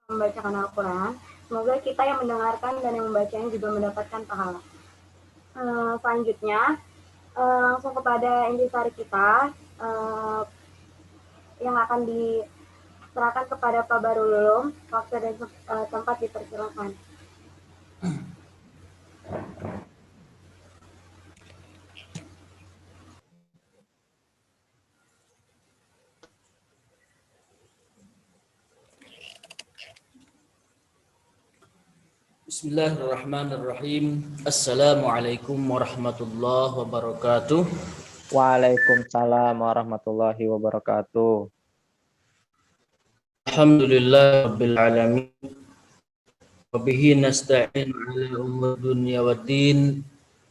membacakan Al-Quran. Semoga kita yang mendengarkan dan yang membacanya juga mendapatkan pahala. Selanjutnya, langsung kepada intisari kita yang akan diserahkan kepada Pak Barul Ulum. Waktu dan tempat dipersilakan. Bismillahirrahmanirrahim. Assalamualaikum warahmatullahi wabarakatuh. Waalaikumsalam warahmatullahi wabarakatuh. Alhamdulillah rabbil alamin. Wa bihi nasta'in ala umur dunya waddin.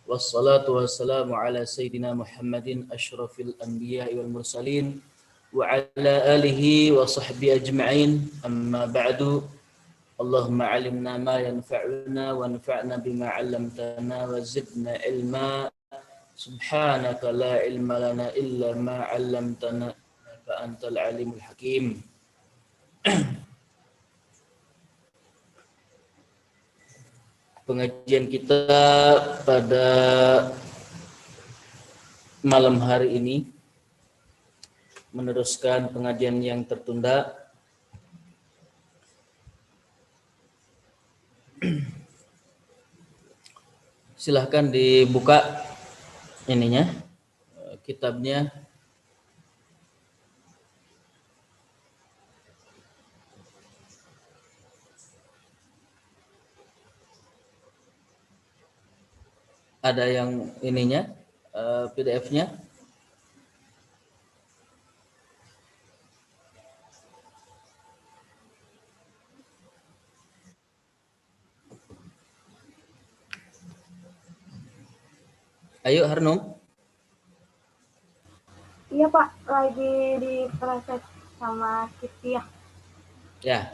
Wassalatu wassalamu ala sayyidina Muhammadin asyrafil anbiya'i wal mursalin wa ala alihi wa sahbihi ajma'in. Amma ba'du. Allahumma alimna ma yanfa'una wa anfa'na bima 'allamtana wa zidna ilma. Subhanaka la ilma lana illa ma 'allamtana fa antal alimul hakim. Pengajian kita pada malam hari ini meneruskan pengajian yang tertunda. Silahkan dibuka ininya, kitabnya. Ada yang ininya, PDF-nya. Ayo Harnum. Iya Pak, lagi diproses sama Kiti ya. Ya,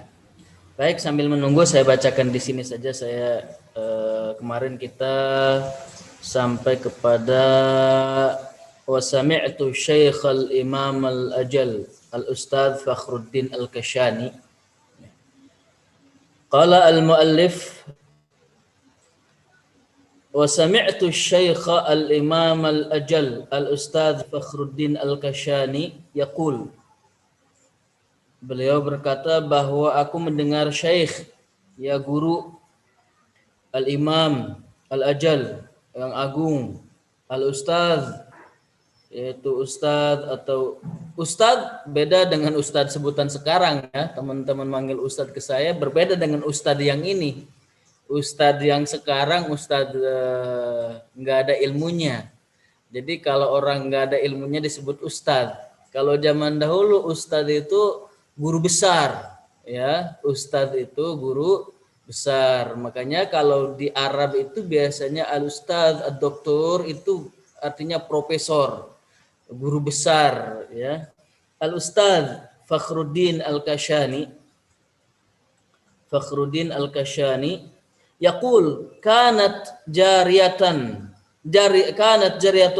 baik, sambil menunggu saya bacakan di sini saja. Saya kemarin kita sampai kepada wa sami'tu Syekh al-Imam al-Ajal al-Ustadz Fakhruddin al-Kashani. Qala al-muallif wa sami'tu Syekh al-Imam al-Ajal al-Ustadz Fakhruddin al-Kashani yaqul. Beliau berkata bahwa aku mendengar Syekh, ya guru, Al-Imam, Al-Ajal, yang agung, Al-Ustadz, yaitu Ustadz atau Ustadz beda dengan Ustadz sebutan sekarang ya. Teman-teman manggil Ustadz ke saya berbeda dengan Ustadz yang ini. Ustadz yang sekarang Ustadz nggak ada ilmunya. Jadi kalau orang nggak ada ilmunya disebut Ustadz. Kalau zaman dahulu Ustadz itu guru besar, ya. Ustadz itu guru besar. Makanya kalau di Arab itu biasanya al-ustadz, ad-doktor itu artinya profesor, guru besar, ya. Al-Ustadz Fakhruddin al-Kashani, Fakhruddin al-Kashani yaqul kanat jariyatu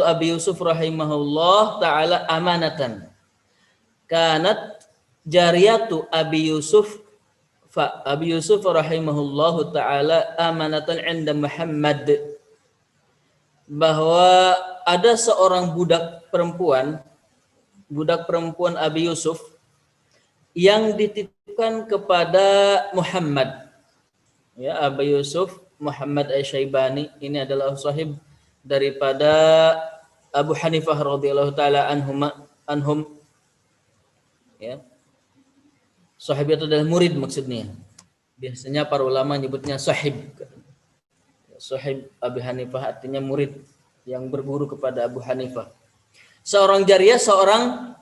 Abi Yusuf rahimahullah ta'ala amanatan. Kanat jariyatu Abi Yusuf rahimahullahu ta'ala amanatan 'inda Muhammad, bahwa ada seorang budak perempuan Abi Yusuf yang dititipkan kepada Muhammad, ya. Abi Yusuf Muhammad Asy-Syaibani ini adalah sahib daripada Abu Hanifah radhiyallahu taala anhum, ya. Sahib itu adalah murid maksudnya. Biasanya para ulama nyebutnya sahib. Sahib Abu Hanifah artinya murid yang berguru kepada Abu Hanifah. Seorang jariyah, seorang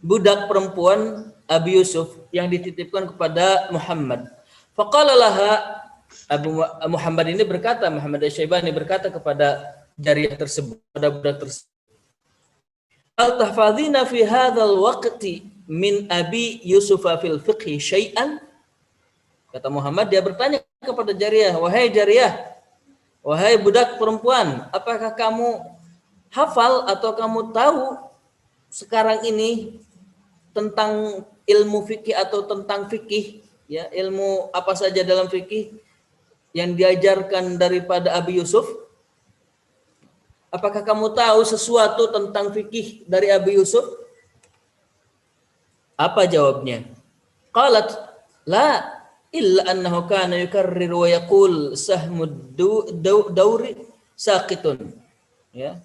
budak perempuan Abi Yusuf yang dititipkan kepada Muhammad. Faqala laha, Abu Muhammad ini berkata, Muhammad Asy-Syaibani berkata kepada jariyah tersebut, pada budak tersebut, al tahfazina fi hadzal waqti min Abi Yusuf fil fiqhi syai'an. Kata Muhammad, dia bertanya kepada jariyah, wahai jariyah, wahai budak perempuan, apakah kamu hafal atau kamu tahu sekarang ini tentang ilmu fikih atau tentang fikih ya ilmu apa saja dalam fikih yang diajarkan daripada Abi Yusuf? Apakah kamu tahu sesuatu tentang fikih dari Abi Yusuf? Apa jawabnya? Qalat la illa annahu kana yukarrir wa yaqul sahmud dauri saqitun. Ya.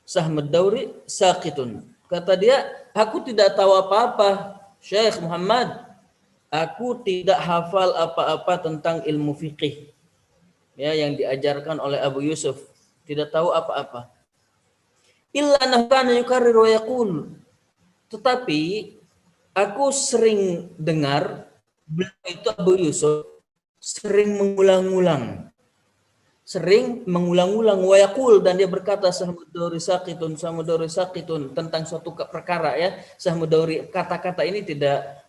Sahmud dauri saqitun. Kata dia, aku tidak tahu apa-apa, Syekh Muhammad. Aku tidak hafal apa-apa tentang ilmu fikih. Ya, yang diajarkan oleh Abu Yusuf. Tidak tahu apa-apa. Illa annahu kana yukarrir wa yaqul. Tetapi aku sering dengar beliau itu Abu Yusuf sering mengulang-ulang wa yaqul, dan dia berkata sahmudauri saqitun tentang suatu perkara, ya. Sahmudauri, kata-kata ini tidak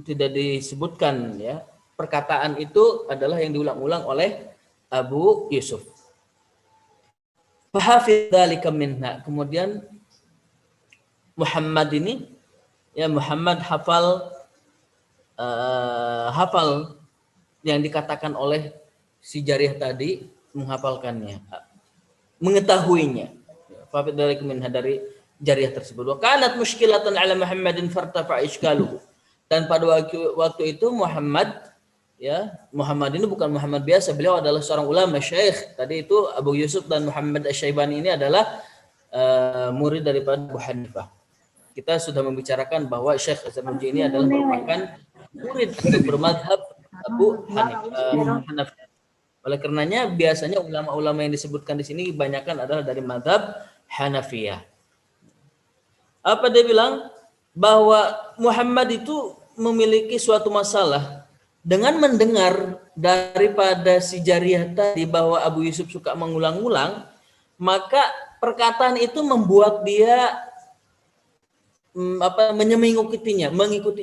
tidak disebutkan, ya. Perkataan itu adalah yang diulang-ulang oleh Abu Yusuf. Fahafidh dzalika minha. Kemudian Muhammad ini, ya, Muhammad hafal yang dikatakan oleh si jariyah tadi, menghafalkannya, mengetahuinya. Fahafidh dzalika minha, dari jariyah tersebut. Wa kanat mushkilatan ala Muhammadin fartafa ishkaluhu. Dan pada waktu itu Muhammad, ya, Muhammad ini bukan Muhammad biasa, beliau adalah seorang ulama, syekh. Tadi itu Abu Yusuf dan Muhammad Asy-Syaibani ini adalah murid daripada Abu Hanifah. Kita sudah membicarakan bahwa Syekh Az-Zarnuji ini adalah merupakan murid bermadhab Abu Hanifah. Oleh karenanya biasanya ulama-ulama yang disebutkan di sini kebanyakan adalah dari madhab Hanafiyah. Apa dia bilang? Bahwa Muhammad itu memiliki suatu masalah dengan mendengar daripada si jariyah tadi bahwa Abu Yusuf suka mengulang-ulang, maka perkataan itu membuat dia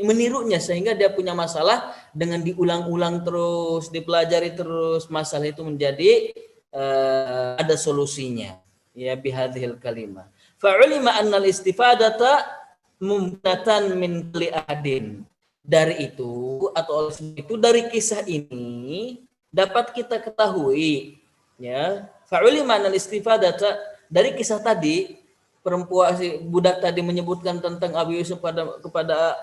menirunya, sehingga dia punya masalah dengan diulang-ulang terus, dipelajari terus, masalah itu menjadi ada solusinya, ya, bihadhil kalimah. Fa'ulima annal istifadata mumtatan min kulli ahadin. Dari itu, atau oleh itu, dari kisah ini dapat kita ketahui, ya, fa'ulima annal istifadata, dari kisah tadi, perempuan, si budak tadi menyebutkan tentang Abu Yusuf kepada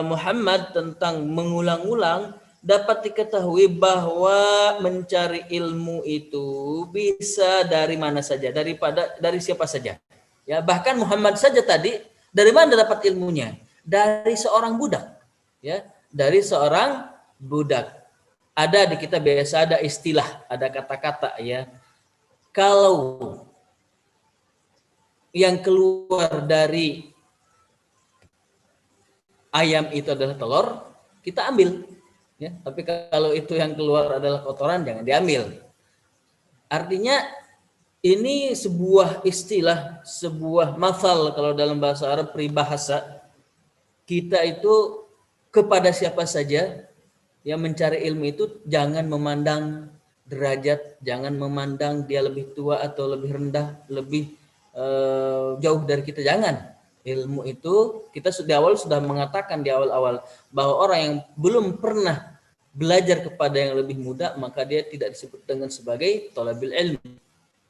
Muhammad tentang mengulang-ulang, dapat diketahui bahwa mencari ilmu itu bisa dari mana saja, dari siapa saja, ya. Bahkan Muhammad saja tadi dari mana dapat ilmunya? Dari seorang budak, ya, dari seorang budak. Ada di kita biasa ada istilah, ada kata-kata, ya. Kalau yang keluar dari ayam itu adalah telur, kita ambil, ya. Tapi kalau itu yang keluar adalah kotoran, jangan diambil. Artinya ini sebuah istilah, sebuah mathal kalau dalam bahasa Arab, peribahasa. Kita itu kepada siapa saja yang mencari ilmu itu jangan memandang derajat, jangan memandang dia lebih tua atau lebih rendah, lebih jauh dari kita, jangan. Ilmu itu kita di awal sudah mengatakan, di awal-awal, bahwa orang yang belum pernah belajar kepada yang lebih muda, maka dia tidak disebut dengan sebagai thalabil ilmi.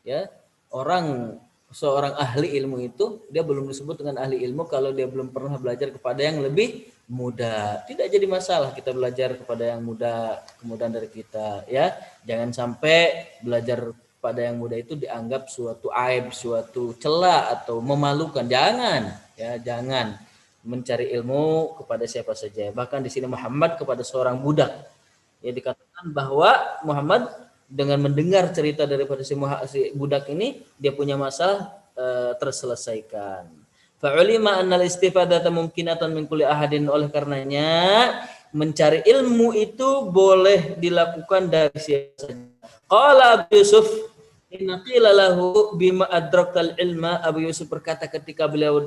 Ya, seorang ahli ilmu itu dia belum disebut dengan ahli ilmu kalau dia belum pernah belajar kepada yang lebih muda. Tidak jadi masalah kita belajar kepada yang muda kemudian dari kita, ya. Jangan sampai belajar pada yang muda itu dianggap suatu aib, suatu cela atau memalukan. Jangan, ya, jangan mencari ilmu kepada siapa saja. Bahkan di sini Muhammad kepada seorang budak. Ya, dikatakan bahwa Muhammad dengan mendengar cerita daripada si budak ini, dia punya masalah terselesaikan. Fa'ulima annal istifadata mumkinatan min kulli ahadin. Oleh karenanya mencari ilmu itu boleh dilakukan dari siapa saja. Qala Abu Yusuf inna qila lahu bima adraktal ilma. Abu Yusuf berkata ketika beliau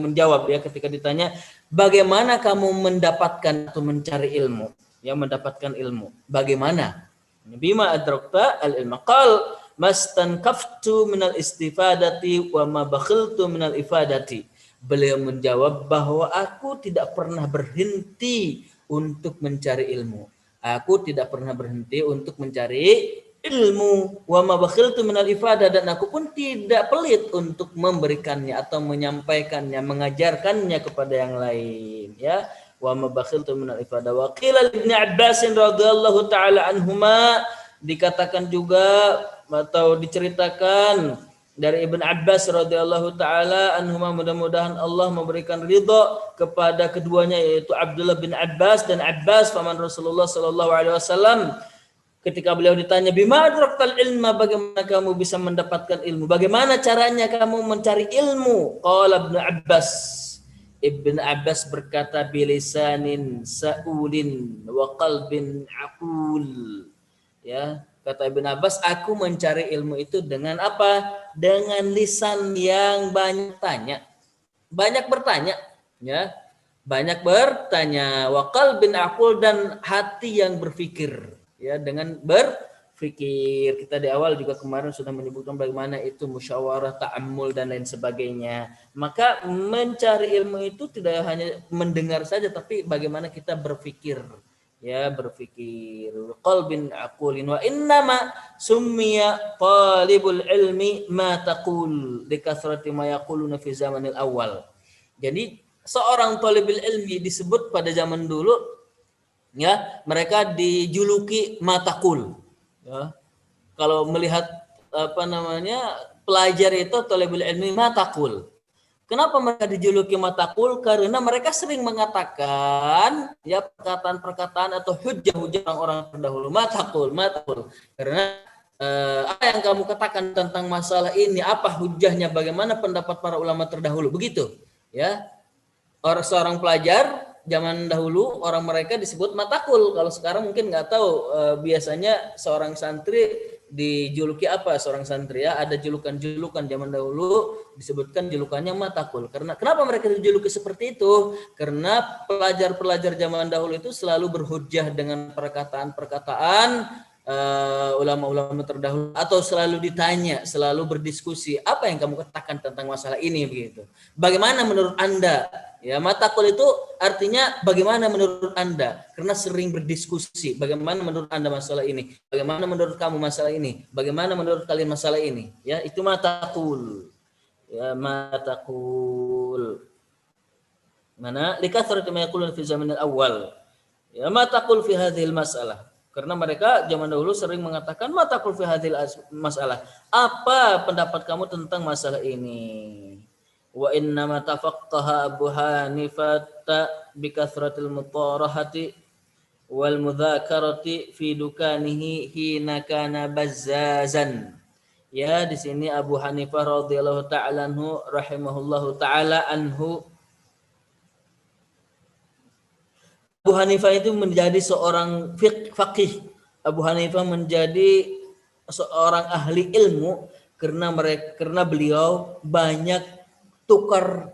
menjawab, ya, ketika ditanya bagaimana kamu mendapatkan atau mencari ilmu, ya, mendapatkan ilmu, bagaimana? Bima adrakta al-ilma. Qal mastankaftu minal istifadati wa ma bakhiltu minal ifadati. Beliau menjawab bahwa aku tidak pernah berhenti untuk mencari ilmu. Aku tidak pernah berhenti untuk mencari ilmu. Wa ma bakhiltu minal ifadah, dan aku pun tidak pelit untuk memberikannya atau menyampaikannya, mengajarkannya kepada yang lain, ya. Wa ma bakhiltu minal ifadah. Wa qila Ibnu Abbas radhiyallahu taala anhuma, dikatakan juga atau diceritakan dari Ibn Abbas radhiyallahu taala anhuma, mudah-mudahan Allah memberikan ridha kepada keduanya, yaitu Abdullah bin Abbas dan Abbas paman Rasulullah sallallahu alaihi wasallam. Ketika beliau ditanya, bima adraktal ilma, bagaimana kamu bisa mendapatkan ilmu? Bagaimana caranya kamu mencari ilmu? Qala Ibn Abbas. Ibn Abbas berkata, bilisanin sa'ulin wa qalbin aqul. Ya, kata Ibn Abbas, aku mencari ilmu itu dengan apa? Dengan lisan yang banyak tanya, banyak bertanya, ya, banyak bertanya. Wa qalbin aqul, dan hati yang berpikir, ya, dengan berpikir. Kita di awal juga kemarin sudah menyebutkan bagaimana itu musyawarah, ta'ammul dan lain sebagainya. Maka mencari ilmu itu tidak hanya mendengar saja, tapi bagaimana kita berpikir. Ya, berpikir. Qalbin aqulin. Wa innama summiya talibul ilmi ma taqul likathrati ma yaquluna fi zamanil awal. Jadi seorang talibul ilmi disebut pada zaman dulu, ya, mereka dijuluki mataqul, ya. Kalau melihat pelajar itu talibul ilmi mataqul. Kenapa mereka dijuluki mataqul? Karena mereka sering mengatakan, ya, perkataan-perkataan atau hujah-hujah orang-orang terdahulu. Mataqul. Karena apa yang kamu katakan tentang masalah ini, apa hujahnya, bagaimana pendapat para ulama terdahulu, begitu, ya. Seorang pelajar zaman dahulu, orang mereka disebut mataqul. Kalau sekarang mungkin nggak tahu. Biasanya seorang santri dijuluki apa, seorang santri, ya, ada julukan-julukan. Zaman dahulu disebutkan julukannya mataqul. Karena kenapa mereka dijuluki seperti itu? Karena pelajar-pelajar zaman dahulu itu selalu berhujjah dengan perkataan-perkataan ulama-ulama terdahulu, atau selalu ditanya, selalu berdiskusi, apa yang kamu katakan tentang masalah ini, begitu. Bagaimana menurut Anda? Ya, mataqul itu artinya bagaimana menurut Anda, karena sering berdiskusi, bagaimana menurut Anda masalah ini, bagaimana menurut kamu masalah ini, bagaimana menurut kalian masalah ini, ya, itu mataqul. Ya, mataqul. Mana likathrati ma yaqulun fi zamanil awal. Ya, mataqul fi hadhil masalah. Karena mereka zaman dahulu sering mengatakan mataqul fi hadhil masalah. Apa pendapat kamu tentang masalah ini? Wa inna ma tafaqqaha Abu Hanifah bi kathratil mutarahati wal mudzakarati fi dukanihi hina kana bazzazan. Ya, di sini Abu Hanifah radhiyallahu ta'ala anhu rahimahullahu ta'ala anhu, Abu Hanifah itu menjadi seorang faqih. Abu Hanifah menjadi seorang ahli ilmu karena beliau banyak tukar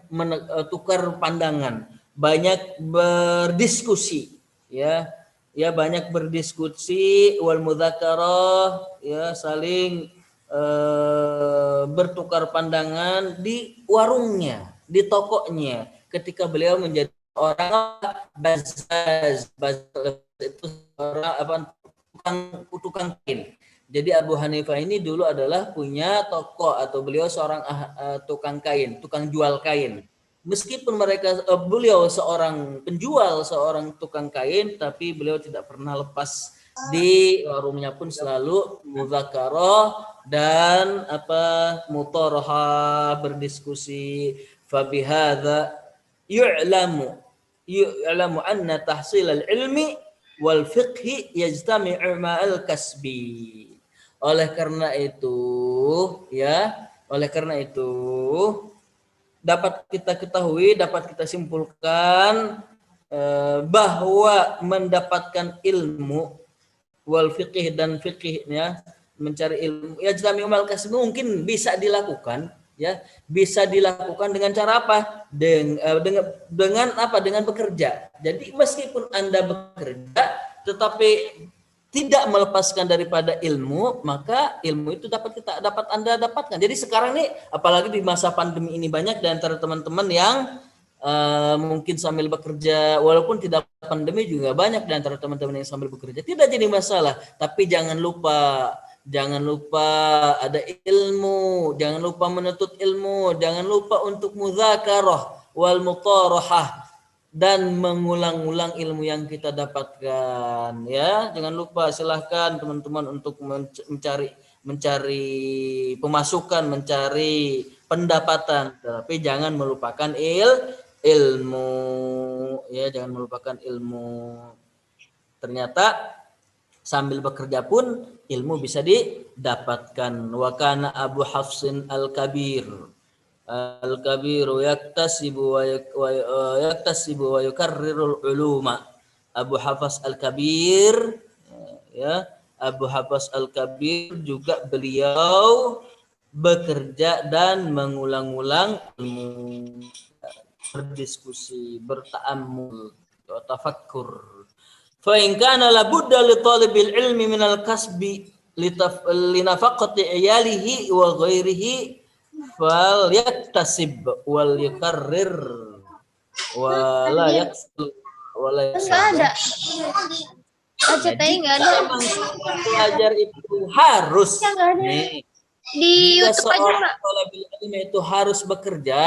pandangan, banyak berdiskusi, ya. Ya, banyak berdiskusi, wal mudzakarah, ya, saling bertukar pandangan di warungnya, di tokonya, ketika beliau menjadi orang bazaz itu orang tukang kain. Jadi Abu Hanifah ini dulu adalah punya toko, atau beliau seorang tukang kain, tukang jual kain. Meskipun beliau seorang penjual, seorang tukang kain, tapi beliau tidak pernah lepas di warungnya pun selalu mudzakarah dan mutaraha, berdiskusi. Fabihadza yu'lamu anna tahsil al-ilmi wal fiqhi yajtami'u ma'al kasbi. Oleh karena itu dapat kita ketahui, dapat kita simpulkan bahwa mendapatkan ilmu wal fiqh dan fiqhnya, mencari ilmu, yajtami'u ma'al kasbi, mungkin bisa dilakukan, ya, bisa dilakukan dengan cara apa? Dengan bekerja. Jadi meskipun Anda bekerja, tetapi tidak melepaskan daripada ilmu, maka ilmu itu dapat Anda dapatkan. Jadi sekarang nih, apalagi di masa pandemi ini, banyak di antara teman-teman yang mungkin sambil bekerja, walaupun tidak pandemi juga banyak di antara teman-teman yang sambil bekerja. Tidak jadi masalah, tapi jangan lupa ada ilmu, jangan lupa menuntut ilmu, jangan lupa untuk mudzakarah wal mutarahah, dan mengulang-ulang ilmu yang kita dapatkan, ya. Jangan lupa, silahkan teman-teman untuk mencari pemasukan, mencari pendapatan, tapi jangan melupakan ilmu, ya, jangan melupakan ilmu. Ternyata sambil bekerja pun ilmu bisa didapatkan. Wa kana Abu Hafsin Al-Kabir yaktasibu wa yukarrirul uluma. Abu Hafs Al-Kabir, ya, Abu Hafs Al-Kabir juga beliau bekerja dan mengulang-ulang ilmu, berdiskusi, berta'ammul, tafakkur. Fa in kana la budda li talibil ilmi min al-kasbi li nafaqati iyalihi wa ghairihi fal yaktasib wal yukarrir wala yaksul wala Enggak ada. ACTI enggak ada. Belajar itu harus nih. Di Jika YouTube aja, seorang Pak. talibul ilmi itu harus bekerja,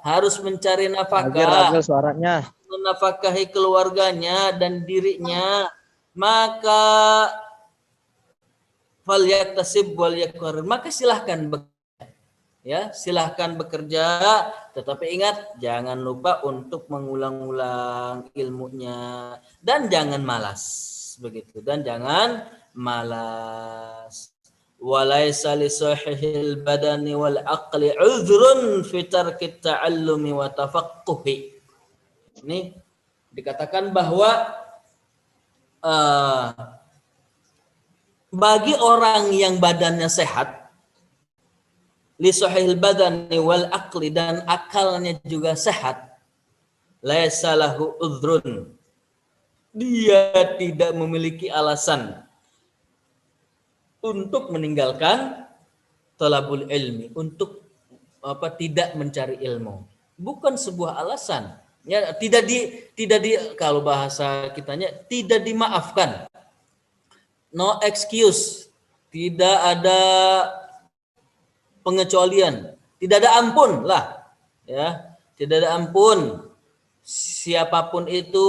harus mencari Ragil nafkah, suaranya. menafkahi keluarganya dan dirinya, maka fal yaktasib wal yukarrir, maka silahkan bekerja. Ya, silahkan bekerja, tetapi ingat jangan lupa untuk mengulang-ulang ilmunya dan jangan malas, begitu, dan jangan malas. Walaysa li sahihil badani wal aqli uzrun fi tarki ta'allumi wa tafaqquhi. Ini dikatakan bahwa bagi orang yang badannya sehat, li sahihil badani wal aqli, dan akalnya juga sehat, laisa lahu udhrun, dia tidak memiliki alasan untuk meninggalkan talabul ilmi, untuk tidak mencari ilmu. Bukan sebuah alasan, ya, tidak di kalau bahasa kitanya tidak dimaafkan, no excuse, tidak ada pengecualian, tidak ada ampun lah, ya, tidak ada ampun. Siapapun itu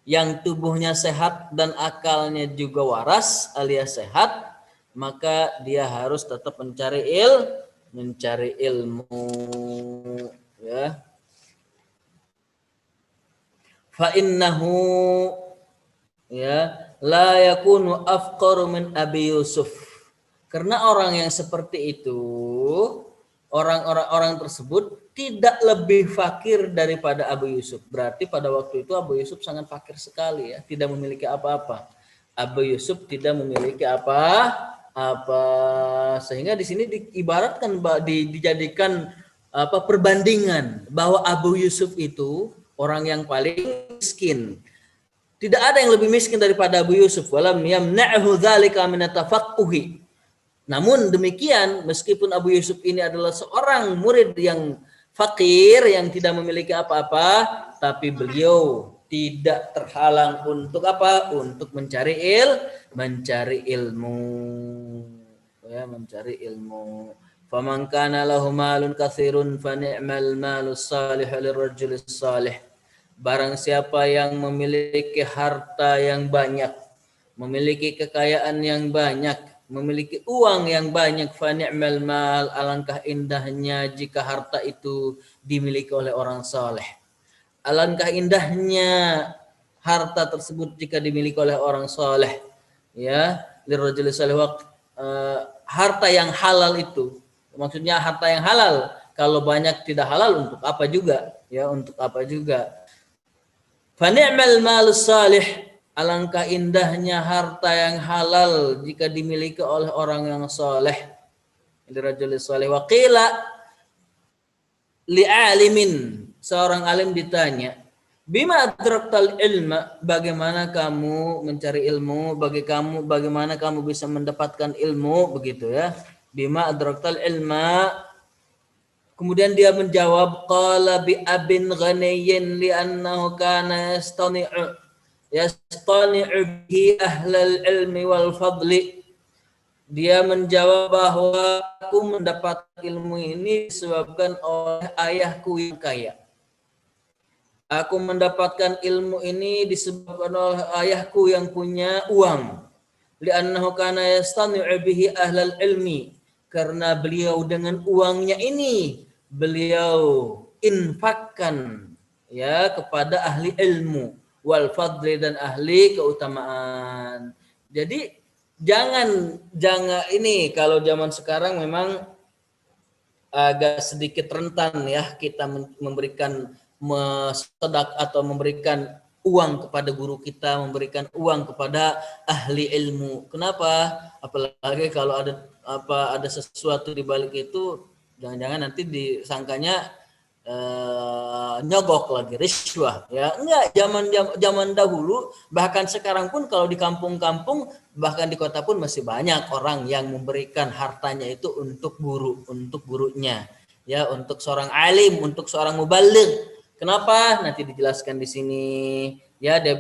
yang tubuhnya sehat dan akalnya juga waras alias sehat, maka dia harus tetap mencari ilmu, ya. Fa innahu, ya, la yakunu afqaru min Abi Yusuf. Karena orang yang seperti itu, orang tersebut tidak lebih fakir daripada Abu Yusuf. Berarti pada waktu itu Abu Yusuf sangat fakir sekali, ya, tidak memiliki apa-apa. Abu Yusuf tidak memiliki apa-apa, sehingga di sini diibaratkan, dijadikan perbandingan bahwa Abu Yusuf itu orang yang paling miskin. Tidak ada yang lebih miskin daripada Abu Yusuf. Walam yamna'hu dzalika min tafaqquhi. Namun demikian, meskipun Abu Yusuf ini adalah seorang murid yang fakir, yang tidak memiliki apa-apa, tapi beliau tidak terhalang untuk apa? Untuk mencari ilmu. Ya, mencari ilmu. Faman kana lahu malun katsirun fa ni'mal malus salih lirrajulis salih. Barang siapa yang memiliki harta yang banyak, memiliki kekayaan yang banyak, memiliki uang yang banyak, fa ni'mal mal, alangkah indahnya jika harta itu dimiliki oleh orang saleh. Alangkah indahnya harta tersebut jika dimiliki oleh orang saleh, ya, lirrajuli salih, harta yang halal itu. Maksudnya harta yang halal. Kalau banyak tidak halal, untuk apa juga? Ya, untuk apa juga? Fa ni'mal malus salih, alangkah indahnya harta yang halal jika dimiliki oleh orang yang saleh. Lirrajuli salih. Wa qila li'alimin, seorang alim ditanya, Bima adraktal ilma, bagaimana kamu mencari ilmu, bagaimana kamu bisa mendapatkan ilmu, begitu ya. Bima adraktal ilma. Kemudian dia menjawab, qala bi abin ghaniyyin li'annahu kana yastani'u bihi ahlal ilmi wal fadli. Dia menjawab bahwa aku mendapat ilmu ini disebabkan oleh ayahku yang kaya. Aku mendapatkan ilmu ini disebabkan oleh ayahku yang punya uang. Li'annahu kana yastani'u bihi ahlal ilmi. Karena beliau dengan uangnya ini beliau infakkan ya kepada ahli ilmu wal fadli dan ahli keutamaan. Jadi jangan ini kalau zaman sekarang memang agak sedikit rentan ya kita memberikan sedekah atau memberikan uang kepada guru kita, memberikan uang kepada ahli ilmu. Kenapa? Apalagi kalau ada sesuatu di balik itu, jangan-jangan nanti disangkanya nyogok lagi, riswah ya. Enggak, zaman dahulu bahkan sekarang pun kalau di kampung-kampung bahkan di kota pun masih banyak orang yang memberikan hartanya itu untuk gurunya ya, untuk seorang alim, untuk seorang mubaligh. Kenapa? Nanti dijelaskan di sini ya. Dia